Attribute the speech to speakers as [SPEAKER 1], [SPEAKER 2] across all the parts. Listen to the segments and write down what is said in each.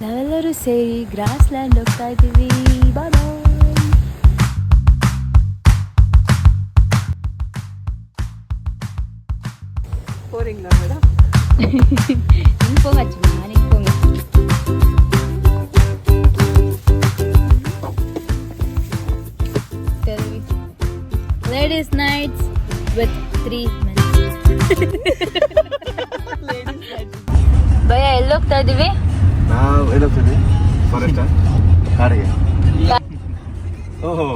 [SPEAKER 1] ನಾವೆಲ್ಲರೂ ಸೇರಿ gross land ಹೋಗ್ತಾ ಇದ್ದೀವಿ. ಬಾಯ್ ಬಾಯ್.
[SPEAKER 2] போறீங்களா மேடம்?
[SPEAKER 1] நீங்க போங்க அச்சுமா, நீங்க போங்க. Ladies nights with 3 men. ಭಯ ಎಲ್ಲಿ ಹೋಗ್ತಾ ಇದೀವಿ?
[SPEAKER 3] ನಾವು ಎಲ್ಲಿ ಹೋಗ್ತಿದ್ವಿ? ಫಾರೆಸ್ಟ್ ಕಾಡಿಗೆ. ಓಹೋ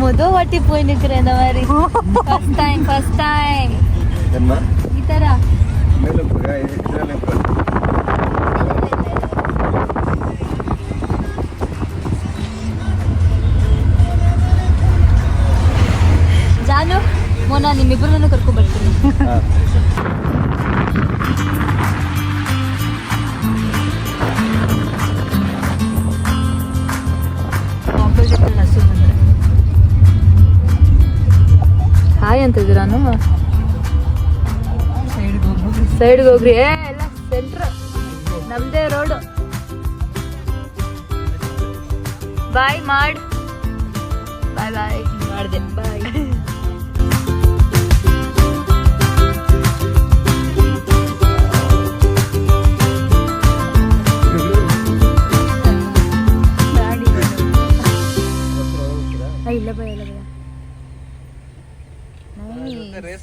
[SPEAKER 1] முதல் வாட்டி போய் நிக்கிறேன் இந்த மாதிரி. ஃபர்ஸ்ட் டைம்
[SPEAKER 3] என்ன
[SPEAKER 1] ಈ ತರ
[SPEAKER 3] ಮೇಲೆ ಇದರಲ್ಲಿ
[SPEAKER 1] ಜಾನು ಮೋನಾ ನಿಮ್ಮಿಬ್ಬರನ್ನು ಕರ್ಕೊಂಡ್ ಬರ್ತೀನಿ. ಹಾಯ್ ಅಂತಿದ್ದೀರ ಸೈಡ್ಗೆ ಹೋಗ್ರಿ. ಎಲ್ಲ ಸೆಂಟ್ರ್ ನಮ್ದೇ ರೋಡು. ಬಾಯ್ ಮಾಡ್ ಬಾಯ್ ಬಾಯ್ ಮಾಡಿದೆ ಬಾಯ್. ಇಲ್ಲ ಭಯ ಇಲ್ಲ ಭಯ.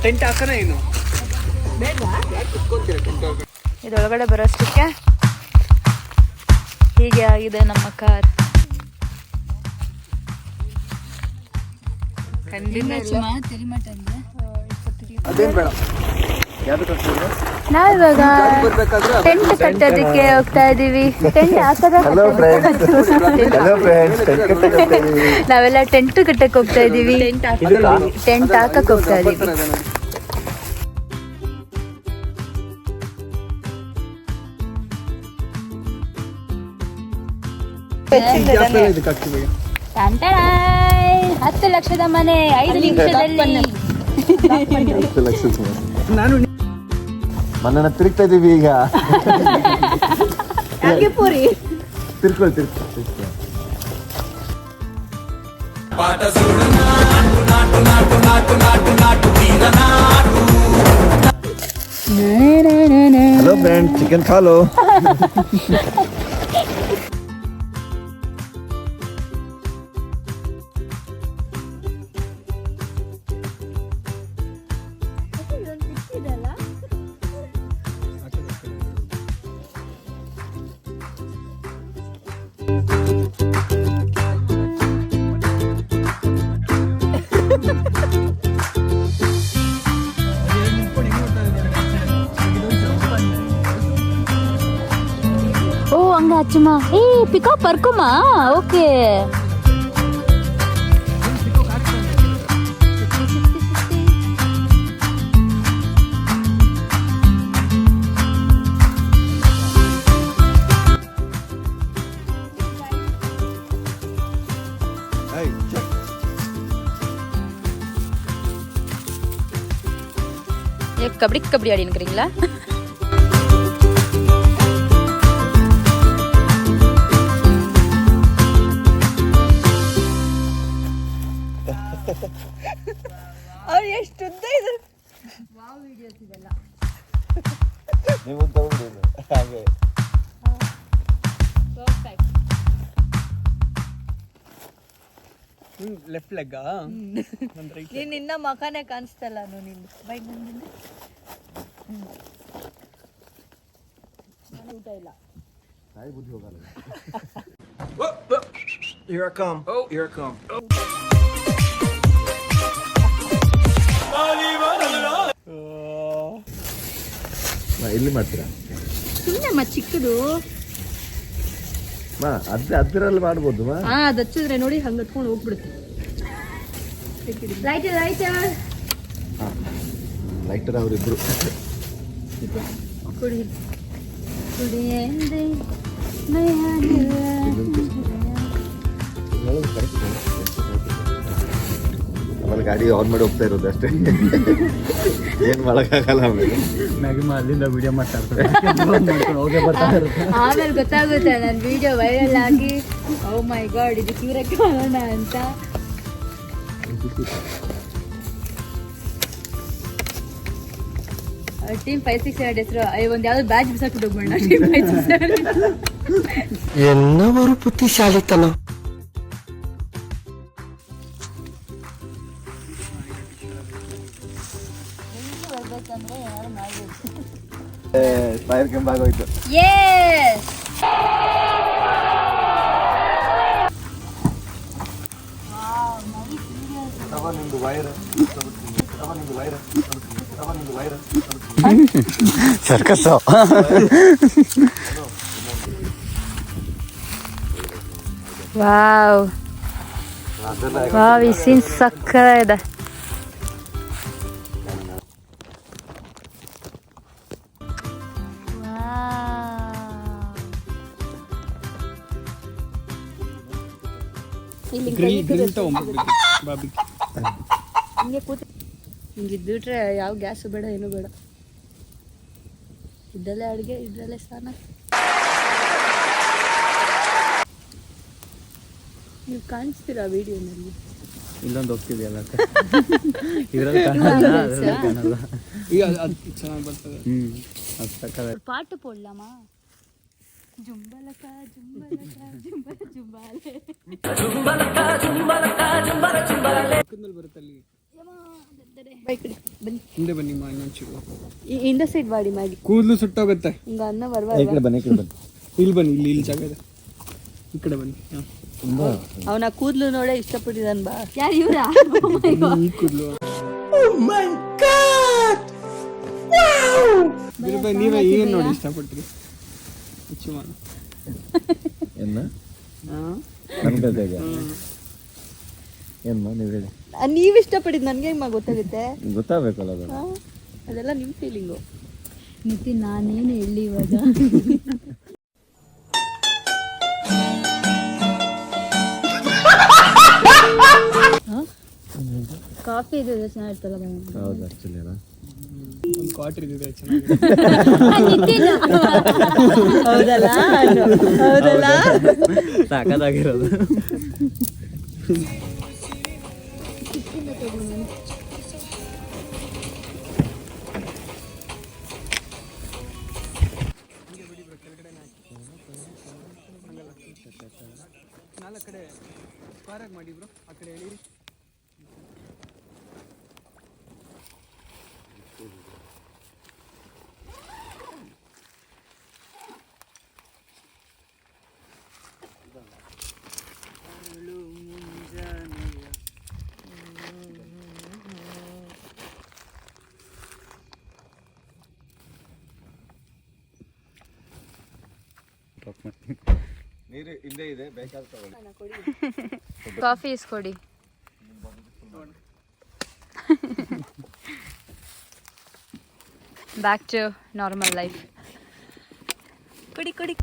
[SPEAKER 2] ಟೆಂಟ್ ಹಾಕೋಣ ಏನು
[SPEAKER 1] ಇದೊಳಗಡೆ ಬರೋಷ್ಟಕ್ಕೆ ಹೀಗೆ ಆಗಿದೆ ನಮ್ಮ ಕಾರ್.
[SPEAKER 3] ಅದೇನು ಬೇಡ.
[SPEAKER 1] ನಾವಿವಾಗ ಟೆಂಟ್ ಕಟ್ಟೋದಕ್ಕೆ ಹೋಗ್ತಾ ಇದೀವಿ. ಟೆಂಟ್ ನಾವೆಲ್ಲ ಟೆಂಟ್ ಕಟ್ಟಕ್ಕೆ ಹೋಗ್ತಾ ಇದೀವಿ. ಟೆಂಟ್ ಹಾಕಕ್ ಹೋಗ್ತಾ ಇದೀವಿ. $10 ಲಕ್ಷದ ಮನೆ 5 ನಿಮಿಷದಲ್ಲಿ.
[SPEAKER 2] ನಾನು
[SPEAKER 3] ಮನೆನ ತಿರುಗ್ತಾ ಇದೀವಿ ಈಗ.
[SPEAKER 2] ಪೂರಿ
[SPEAKER 3] ತಿರ್ಕೊಳ್ಳಿ. ಹಲೋ ಫ್ರೆಂಡ್, ಚಿಕನ್ ಖಾಲೋ.
[SPEAKER 1] ஓ அங்க ஆச்சுமா. ஏய் பிக்கப் இருக்குமா? ஓகே. கபடி கபடி ஆடி நிக்கிறீங்களா?
[SPEAKER 2] ಅವ್ರು ಎಷ್ಟು ಉದ್ದ ಇದೆ.
[SPEAKER 1] ವಾವ್ ವಿಡಿಯೋಸ್ ಇದೆಲ್ಲ.
[SPEAKER 3] ನೀವು ತಗೊಂಡಿದ್ದು ಹಾಗೆ
[SPEAKER 1] ಪರ್ಫೆಕ್ಟ್.
[SPEAKER 2] ಲೆಫ್ಟ್ ಲೆಗ್
[SPEAKER 1] ನೀನ್ ಇನ್ನ ಮಖನೇ ಕಾಣಿಸ್ತಲ್ಲ ನಿಂದು ಬೈಕ್ ಬಂದಿದ್ದು. ಊಟ ಇಲ್ಲ.
[SPEAKER 3] ತಾಯಿ ಬುದ್ಧಿ ಹೋಗಲ್ಲ.
[SPEAKER 2] Here I come. Oh, here I come.
[SPEAKER 3] ಇಲ್ಲಿ ಮಾಡ್ತೀರಾ
[SPEAKER 1] ಸುಮ್ಮನೆ ಚಿಕ್ಕದು
[SPEAKER 3] ಅದ್ರಲ್ಲಿ ಮಾಡ್ಬೋದು
[SPEAKER 1] ಅದು ಹಚ್ಚಿದ್ರೆ ನೋಡಿ ಹಂಗೆ ಹತ್ಕೊಂಡು ಹೋಗ್ಬಿಡುತ್ತೆ. ಲೈಟರ್
[SPEAKER 3] ಲೈಟರ್ ಅವರಿಬ್ರು
[SPEAKER 1] ಕುಡಿ ಕುಡಿ ಎಂದೆ
[SPEAKER 3] ಆಮೇಲೆ ಗಾಡಿ ಆನ್ ಮಾಡಿ ಹೋಗ್ತಾ ಇರೋದು ಅಷ್ಟೇ. ಏನ್ ಮಾಡಕ್ಕಾಗಲ್ಲ ಆಮೇಲೆ
[SPEAKER 4] ಅಲ್ಲಿಂದ ವಿಡಿಯೋ ಮಾತಾಡ್ತಾರೆ ಹೋಗೇ ಬರ್ತಾ ಇರುತ್ತೆ.
[SPEAKER 1] ಆಮೇಲೆ ಗೊತ್ತಾಗುತ್ತೆ ನನ್ನ ವಿಡಿಯೋ ವೈರಲ್ ಆಗಿ ಓ ಮೈ ಗಾಡ್ ಇದು ಕ್ಯೂರಕ್ಕೆ ಮಾಡೋಣ ಅಂತ. ಟೀಮ್ 567 ಹೆಸರು ಒಂದು ಯಾವ್ದು ಬ್ಯಾಚ್ ಬಿಸಾಕ್ಬಿಟ್ಟು ಹೋಗ್ಬೋಣ. ಟೀಮ್ 567
[SPEAKER 4] ಎಲ್ಲವರು ಬುದ್ಧಿಶಾಲಿತನ.
[SPEAKER 3] ಫೈರ್ ಕೆಂಪ್ ಆಗೋಯ್ತು. ನಿಮ್ದು ವೈರ್
[SPEAKER 4] ಸರ್ಕಸ್
[SPEAKER 1] ವಾವ್ ವಾವ್ ಈ ಸೀನ್ ಸಕ್ಕತ್ತಾಗಿದೆ. ಹಿಂಗೆ ಕೂತು ಹಿಂಗಿದ್ಬಿಟ್ರೆ ಯಾವ ಗ್ಯಾಸು ಬೇಡ ಏನೂ ಬೇಡ. ಇದ್ದಲ್ಲೇ ಅಡುಗೆ ಇದ್ರಲ್ಲೇ ಸ್ನಾನ. ನೀವು ಕಾಣಿಸ್ತೀರಾ ವಿಡಿಯೋನಲ್ಲಿ?
[SPEAKER 4] ಇಲ್ಲೊಂದು ಹೋಗ್ತಿದೆ ಅಲ್ಲ ಇದ್ರಲ್ಲಿ ಕಾಣಲ್ಲ.
[SPEAKER 2] ಈಗ ಅದು ಚೆನ್ನಾಗಿ ಬರ್ತದೆ.
[SPEAKER 4] ಅದು ಸಕ್ಕತ್ತಾಗಿ.
[SPEAKER 1] ಪಾಟು ಪೋಡ್ಲಮ್ಮ ಜುಂಬಲಕ ಜುಂಬಲಕ ಜುಂಬಲ ಜುಂಬಾಲೆ
[SPEAKER 2] ಪಕ್ಕದಲ್ಲಿ ಬರುತ್ತೆ ಅಲ್ಲಿ.
[SPEAKER 1] ಬನ್ನಿ
[SPEAKER 2] ಹಿಂದೆ ಬನ್ನಿ ಮಾ ಇನ್ನೊಂಚೂರು.
[SPEAKER 1] ಇಂದ ಸೈಡ್ ಮಾಡಿ ಮಾಡಿ
[SPEAKER 2] ಕೂದಲು ಸುಟ್ಟೋಗುತ್ತೆ.
[SPEAKER 1] ಹಿಂಗ ಅನ್ನ
[SPEAKER 3] ಈ
[SPEAKER 1] ಬರುವಾಗ
[SPEAKER 3] ಕಡೆ ಬನ್ನಿ
[SPEAKER 2] ಇಲ್ಲಿ ಬನ್ನಿ, ಇಲ್ಲಿ ಜಾಗ ಇದೆ, ಈ ಕಡೆ ಬನ್ನಿ.
[SPEAKER 1] ಅವನ ಕೂದಲು ನೋಡೇ ಇಷ್ಟಪಟ್ಟಿದ್ದಾನ. ಬಾ ಯಾರು ಇವ್ರ
[SPEAKER 2] ಈ ಕೂದಲು ನೀವೇ ಏನ್ ನೋಡಿ ಇಷ್ಟಪಟ್ರಿ?
[SPEAKER 1] ನೀವ್ ಇಷ್ಟಪಟ್ಟಿದ್ ನನ್ಗೆ ಹೆಂಗ್ ಗೊತ್ತಾಗುತ್ತೆ?
[SPEAKER 3] ಗೊತ್ತಾಗಬೇಕಲ್ಲ
[SPEAKER 1] ಅದೆಲ್ಲ ನಿಮ್ ಫೀಲಿಂಗು. ನಿತಿನ್ ನಾನೇನು ಹೇಳಿ ಇವಾಗ? ಕಾಫಿ ಇದು ಚೆನ್ನಾಗಿರ್ತಲ್ಲ.
[SPEAKER 3] ಹೌದು ಆಕ್ಚುಲಿ
[SPEAKER 2] ಒಂದು ಕ್ವಾರ್ಟರ್ ಇದೆ ಚೆನ್ನಾಗಿ.
[SPEAKER 1] ಹೌದಲ್ಲ ಹೌದಲ್ಲ
[SPEAKER 4] ಸಾಕಾಗಿರೋದು.
[SPEAKER 2] ನಾಲ್ಕು ಕಡೆ ಸ್ಕ್ವೇರಾಗಿ ಮಾಡಿ ಬ್ರೋ, ಆ ಕಡೆ ಹೇಳಿರಿ.
[SPEAKER 3] ನೀರು ಇಲ್ಲೇ ಇದೆ, ಬೇಕಾದ್ರೆ ತಗೊಳ್ಳಿ.
[SPEAKER 1] ಕಾಫಿ ಇಸ್ಕೊಡಿ. Back to normal life. ಕುಡಿ ಕುಡಿ.